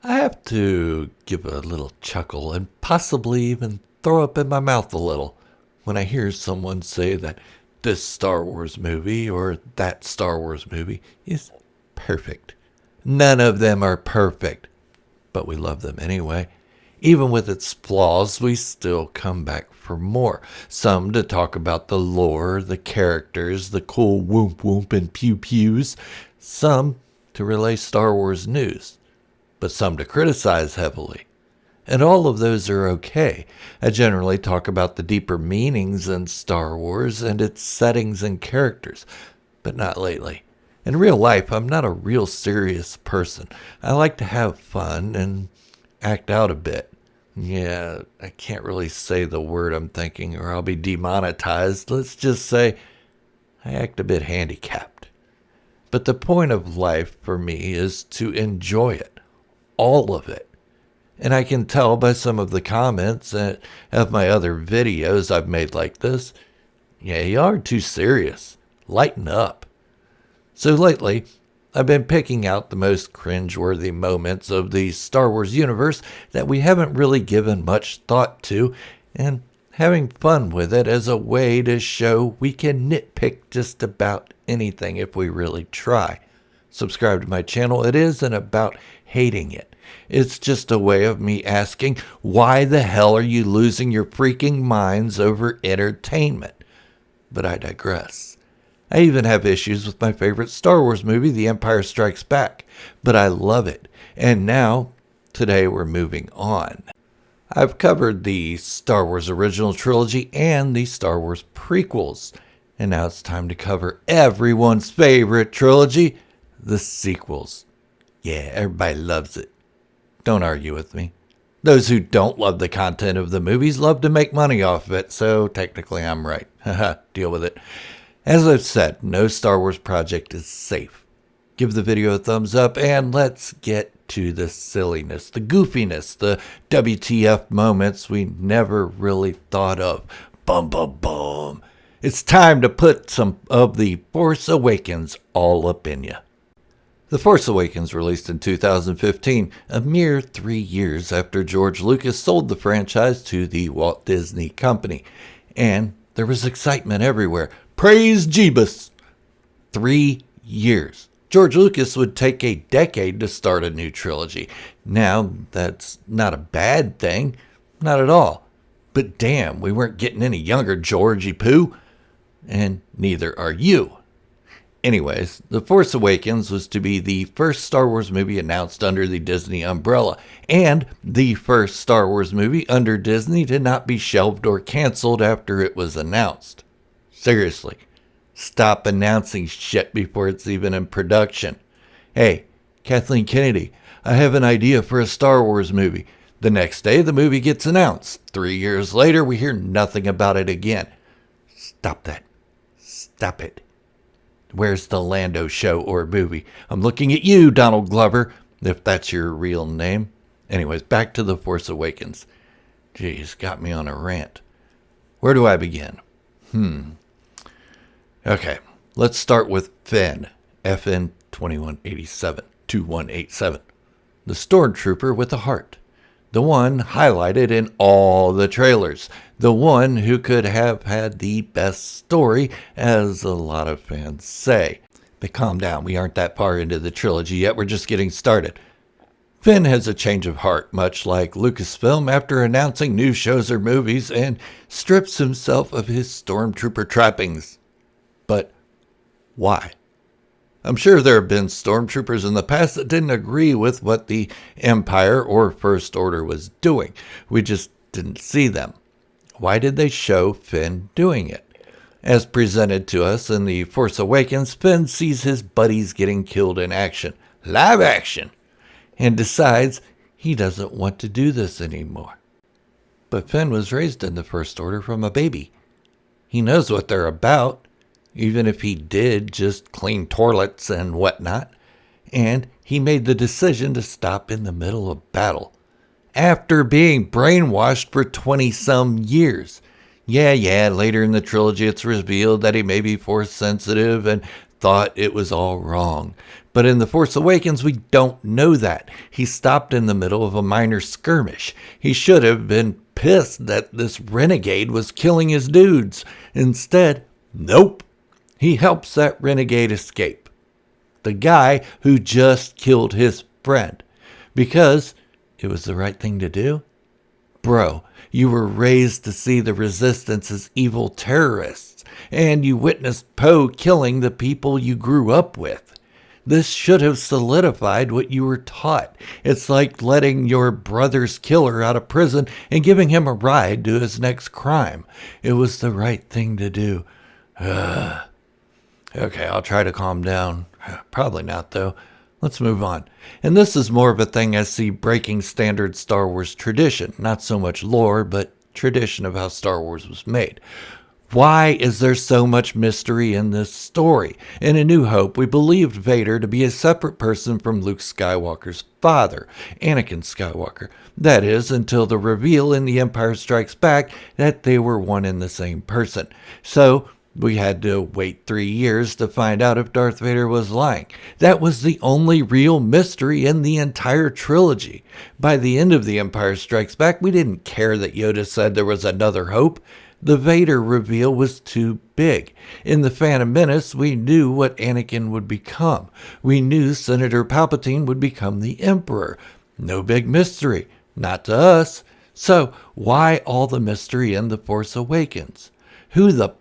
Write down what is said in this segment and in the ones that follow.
I have to give a little chuckle and possibly even throw up in my mouth a little when I hear someone say that this Star Wars movie or that Star Wars movie is perfect. None of them are perfect, but we love them anyway. Even with its flaws, we still come back for more. Some to talk about the lore, the characters, the cool whoomp whoomp and pew pews. Some to relay Star Wars news, but some to criticize heavily. And all of those are okay. I generally talk about the deeper meanings in Star Wars and its settings and characters, but not lately. In real life, I'm not a real serious person. I like to have fun and act out a bit. Yeah, I can't really say the word I'm thinking or I'll be demonetized. Let's just say I act a bit handicapped. But the point of life for me is to enjoy it. All of it. And I can tell by some of the comments of my other videos I've made like this, yeah, you are too serious. Lighten up. So lately, I've been picking out the most cringeworthy moments of the Star Wars universe that we haven't really given much thought to, and having fun with it as a way to show we can nitpick just about anything if we really try. Subscribe to my channel. It isn't about hating it. It's just a way of me asking, why the hell are you losing your freaking minds over entertainment? But I digress. I even have issues with my favorite Star Wars movie, The Empire Strikes Back, but I love it. And now, today we're moving on. I've covered the Star Wars original trilogy and the Star Wars prequels, and now it's time to cover everyone's favorite trilogy, the sequels. Yeah, everybody loves it. Don't argue with me. Those who don't love the content of the movies love to make money off of it, so technically I'm right. Haha, deal with it. As I've said, no Star Wars project is safe. Give the video a thumbs up and let's get to the silliness, the goofiness, the WTF moments we never really thought of. Bum, bum, bum. It's time to put some of The Force Awakens all up in ya. The Force Awakens released in 2015, a mere 3 years after George Lucas sold the franchise to the Walt Disney Company. And there was excitement everywhere. Praise Jeebus! 3 years. George Lucas would take a decade to start a new trilogy. Now, that's not a bad thing. Not at all. But damn, we weren't getting any younger, Georgie Pooh. And neither are you. Anyways, The Force Awakens was to be the first Star Wars movie announced under the Disney umbrella, and the first Star Wars movie under Disney to not be shelved or canceled after it was announced. Seriously, stop announcing shit before it's even in production. Hey, Kathleen Kennedy, I have an idea for a Star Wars movie. The next day, the movie gets announced. 3 years later, we hear nothing about it again. Stop that. Stop it. Where's the Lando show or movie? I'm looking at you, Donald Glover, if that's your real name. Anyways, back to The Force Awakens. Jeez, got me on a rant. Where do I begin? Okay, let's start with Finn, FN 2187, the stormtrooper with a heart. The one highlighted in all the trailers. The one who could have had the best story, as a lot of fans say. But calm down, we aren't that far into the trilogy yet, we're just getting started. Finn has a change of heart, much like Lucasfilm after announcing new shows or movies, and strips himself of his stormtrooper trappings. But why? I'm sure there have been stormtroopers in the past that didn't agree with what the Empire or First Order was doing. We just didn't see them. Why did they show Finn doing it? As presented to us in The Force Awakens, Finn sees his buddies getting killed in action, live action, and decides he doesn't want to do this anymore. But Finn was raised in the First Order from a baby. He knows what they're about. Even if he did just clean toilets and whatnot, and he made the decision to stop in the middle of battle, after being brainwashed for 20-some years. Yeah, later in the trilogy it's revealed that he may be force sensitive and thought it was all wrong, But in The Force Awakens, we don't know that. He stopped in the middle of a minor skirmish. He should have been pissed that this renegade was killing his dudes. Instead, nope. He helps that renegade escape. The guy who just killed his friend. Because it was the right thing to do. Bro, you were raised to see the resistance as evil terrorists, and you witnessed Poe killing the people you grew up with. This should have solidified what you were taught. It's like letting your brother's killer out of prison and giving him a ride to his next crime. It was the right thing to do. Okay, I'll try to calm down. Probably not, though. Let's move on. And this is more of a thing I see breaking standard Star Wars tradition. Not so much lore, but tradition of how Star Wars was made. Why is there so much mystery in this story? In A New Hope, we believed Vader to be a separate person from Luke Skywalker's father, Anakin Skywalker. That is, until the reveal in The Empire Strikes Back that they were one and the same person. So, we had to wait 3 years to find out if Darth Vader was lying. That was the only real mystery in the entire trilogy. By the end of The Empire Strikes Back, we didn't care that Yoda said there was another hope. The Vader reveal was too big. In The Phantom Menace, we knew what Anakin would become. We knew Senator Palpatine would become the Emperor. No big mystery. Not to us. So, why all the mystery in The Force Awakens? Who the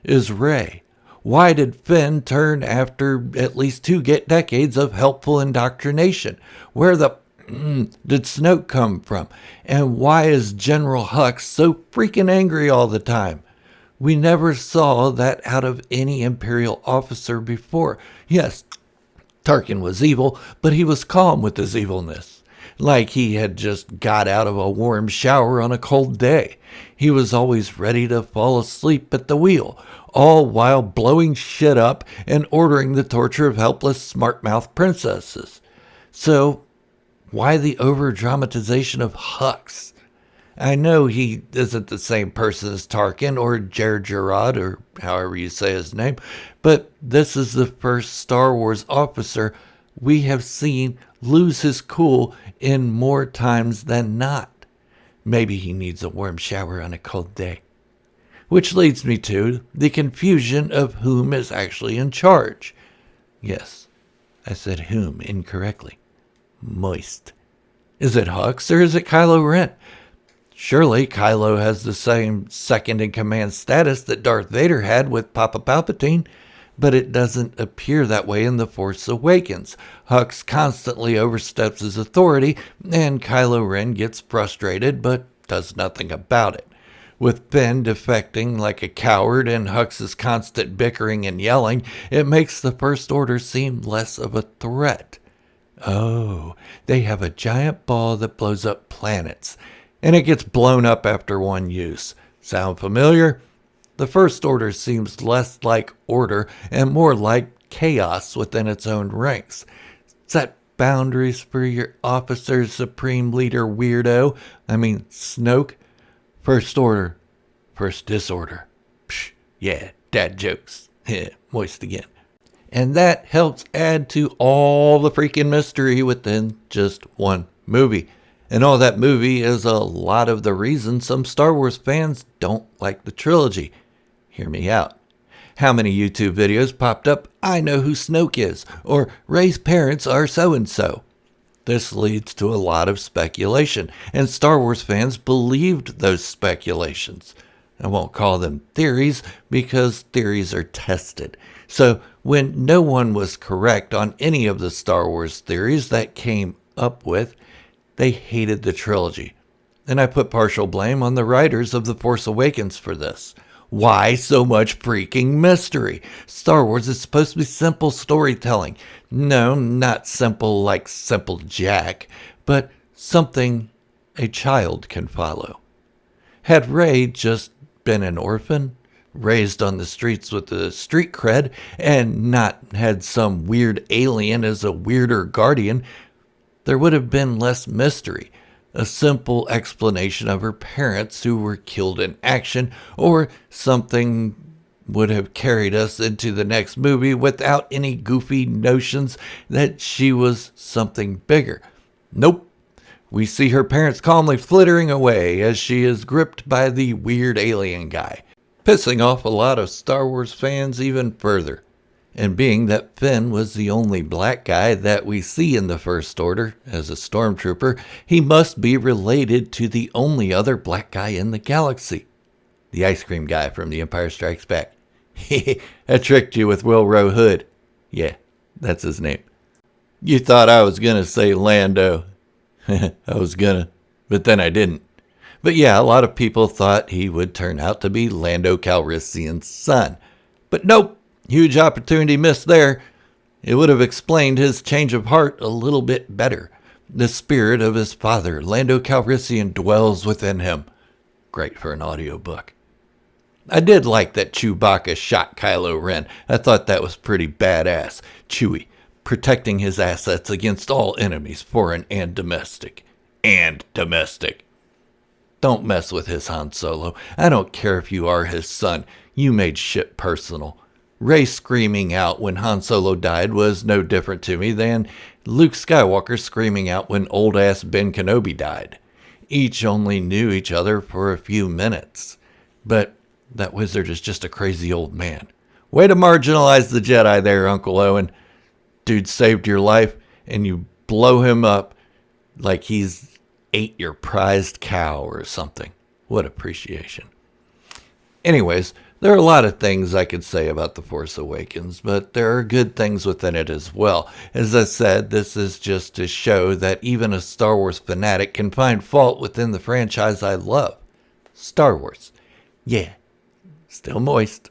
is Rey? Why did Finn turn after at least 2 decades of helpful indoctrination? Where the did Snoke come from? And why is General Hux so freaking angry all the time? We never saw that out of any Imperial officer before. Yes, Tarkin was evil, but he was calm with his evilness. Like he had just got out of a warm shower on a cold day. He was always ready to fall asleep at the wheel, all while blowing shit up and ordering the torture of helpless smart-mouthed princesses. So, why the over-dramatization of Hux? I know he isn't the same person as Tarkin or Jar Jar, or however you say his name, but this is the first Star Wars officer we have seen lose his cool in more times than not. Maybe he needs a warm shower on a cold day. Which leads me to the confusion of whom is actually in charge. Yes, I said whom incorrectly. Moist. Is it Hux or is it Kylo Ren? Surely Kylo has the same second-in-command status that Darth Vader had with Papa Palpatine, but it doesn't appear that way in The Force Awakens. Hux constantly oversteps his authority, and Kylo Ren gets frustrated but does nothing about it. With Finn defecting like a coward and Hux's constant bickering and yelling, it makes the First Order seem less of a threat. Oh, they have a giant ball that blows up planets, and it gets blown up after one use. Sound familiar? The First Order seems less like order and more like chaos within its own ranks. Set boundaries for your officer's supreme leader weirdo. Snoke. First Order, first disorder. Psh, yeah, dad jokes. Moist again. And that helps add to all the freaking mystery within just one movie. And all that movie is a lot of the reason some Star Wars fans don't like the trilogy. Hear me out. How many YouTube videos popped up, I know who Snoke is, or Rey's parents are so-and-so? This leads to a lot of speculation, and Star Wars fans believed those speculations. I won't call them theories, because theories are tested. So, when no one was correct on any of the Star Wars theories that came up with, they hated the trilogy. And I put partial blame on the writers of The Force Awakens for this. Why so much freaking mystery? Star Wars is supposed to be simple storytelling. No, not simple like Simple Jack, but something a child can follow. Had Rey just been an orphan, raised on the streets with the street cred, and not had some weird alien as a weirder guardian, there would have been less mystery. A simple explanation of her parents who were killed in action, or something would have carried us into the next movie without any goofy notions that she was something bigger. Nope. We see her parents calmly flittering away as she is gripped by the weird alien guy, pissing off a lot of Star Wars fans even further. And being that Finn was the only black guy that we see in the First Order as a stormtrooper, he must be related to the only other black guy in the galaxy. The ice cream guy from The Empire Strikes Back. I tricked you with Wilro Hood. Yeah, that's his name. You thought I was gonna say Lando. I was gonna, but then I didn't. But yeah, a lot of people thought he would turn out to be Lando Calrissian's son. But nope, huge opportunity missed there. It would have explained his change of heart a little bit better. The spirit of his father, Lando Calrissian, dwells within him. Great for an audiobook. I did like that Chewbacca shot Kylo Ren. I thought that was pretty badass. Chewie, protecting his assets against all enemies, foreign and domestic. Don't mess with his Han Solo. I don't care if you are his son. You made shit personal. Rey screaming out when Han Solo died was no different to me than Luke Skywalker screaming out when old-ass Ben Kenobi died. Each only knew each other for a few minutes. But that wizard is just a crazy old man. Way to marginalize the Jedi there, Uncle Owen. Dude saved your life, and you blow him up like he's ate your prized cow or something. What appreciation. Anyways, there are a lot of things I could say about The Force Awakens, but there are good things within it as well. As I said, this is just to show that even a Star Wars fanatic can find fault within the franchise I love. Star Wars. Yeah, still moist.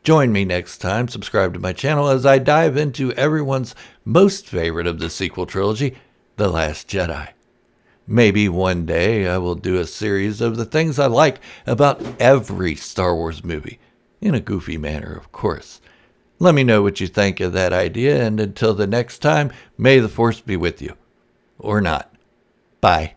Join me next time, subscribe to my channel as I dive into everyone's most favorite of the sequel trilogy, The Last Jedi. Maybe one day I will do a series of the things I like about every Star Wars movie, in a goofy manner, of course. Let me know what you think of that idea, and until the next time, may the Force be with you. Or not. Bye.